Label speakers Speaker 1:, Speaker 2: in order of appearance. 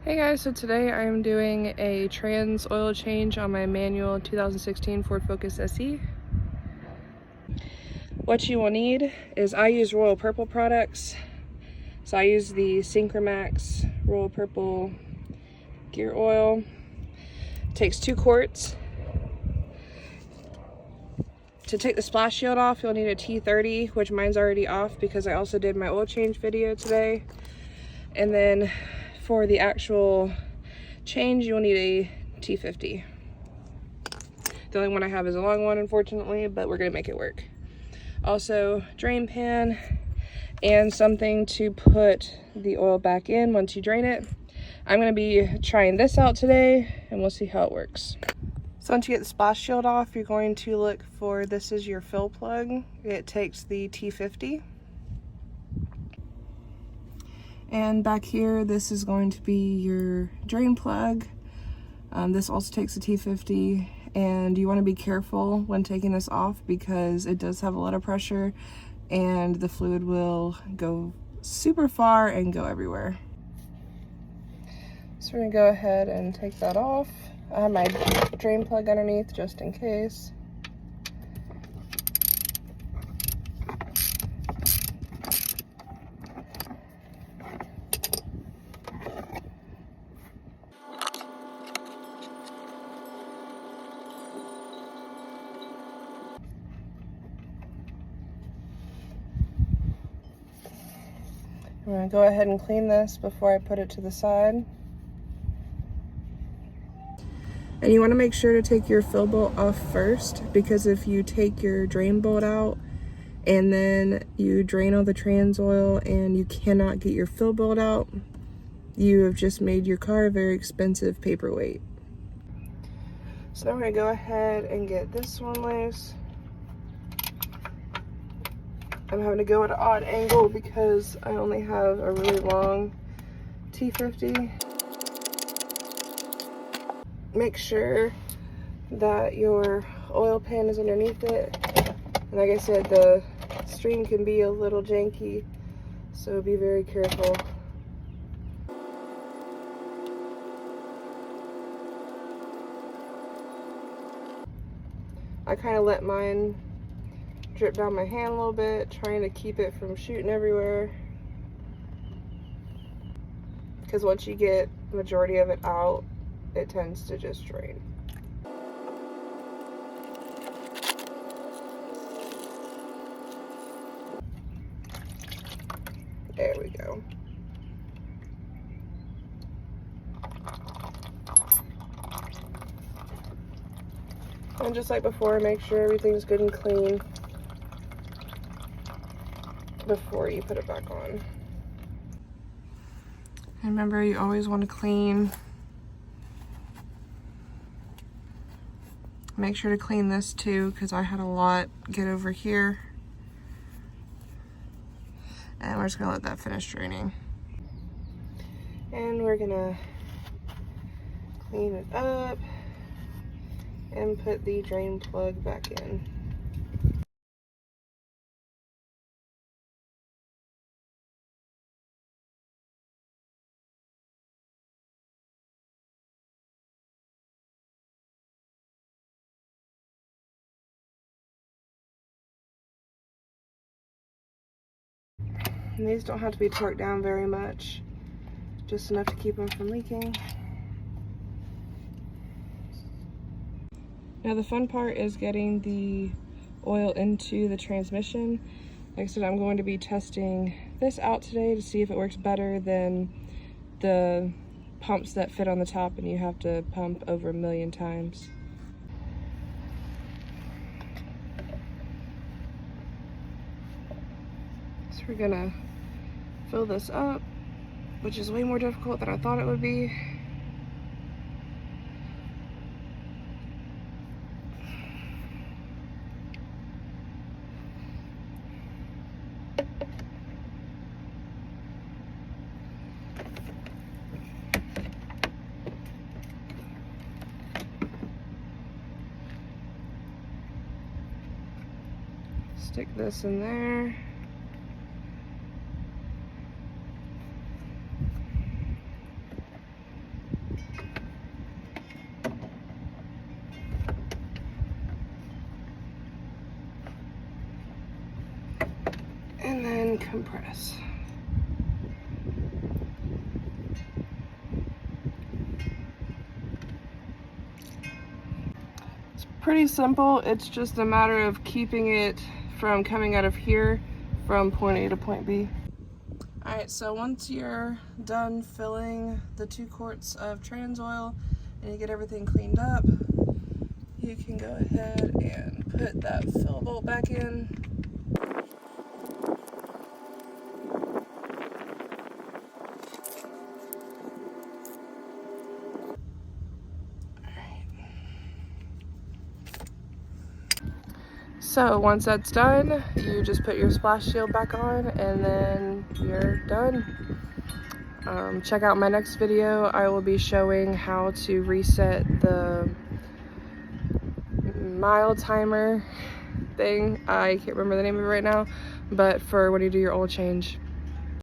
Speaker 1: Hey guys, so today I am doing a trans oil change on my manual 2016 Ford Focus SE. What you will need is, I use Royal Purple products. So I use the Syncromax Royal Purple gear oil. It takes 2 quarts. To take the splash shield off, you'll need a T30, which mine's already off because I also did my oil change video today. And then for the actual change, you'll need a T50. The only one I have is a long one, unfortunately, but we're gonna make it work. Also, drain pan and something to put the oil back in once you drain it. I'm gonna be trying this out today and we'll see how it works. So once you get the splash shield off, you're going to look for, this is your fill plug. It takes the T50. And back here, this is going to be your drain plug. This also takes the T50, and you want to be careful when taking this off because it does have a lot of pressure and the fluid will go super far and go everywhere. So we're gonna go ahead and take that off. I have my drain plug underneath just in case. I'm gonna go ahead and clean this before I put it to the side. And you want to make sure to take your fill bolt off first, because if you take your drain bolt out and then you drain all the trans oil and you cannot get your fill bolt out, you have just made your car a very expensive paperweight. So now we're gonna go ahead and get this one loose. I'm having to go at an odd angle because I only have a really long T50. Make sure that your oil pan is underneath it. And like I said, the stream can be a little janky, so be very careful. I kind of let mine drip down my hand a little bit, trying to keep it from shooting everywhere. Because once you get the majority of it out, it tends to just drain. There we go. And just like before, make sure everything's good and clean before you put it back on. And remember, you always want to clean. Make sure to clean this too, because I had a lot get over here. And we're just gonna let that finish draining. And we're gonna clean it up and put the drain plug back in. And these don't have to be torqued down very much, just enough to keep them from leaking. Now the fun part is getting the oil into the transmission. Like I said, I'm going to be testing this out today to see if it works better than the pumps that fit on the top and you have to pump over 1 million times. So we're gonna fill this up, which is way more difficult than I thought it would be. Stick this in there. compress. It's pretty simple. It's just a matter of keeping it from coming out of here from point A to point B. Alright, so once you're done filling the 2 quarts of trans oil and you get everything cleaned up, you can go ahead and put that fill bolt back in. So once that's done, you just put your splash shield back on and then you're done. Check out my next video. I will be showing how to reset the mile timer thing. I can't remember the name of it right now, but for when you do your oil change.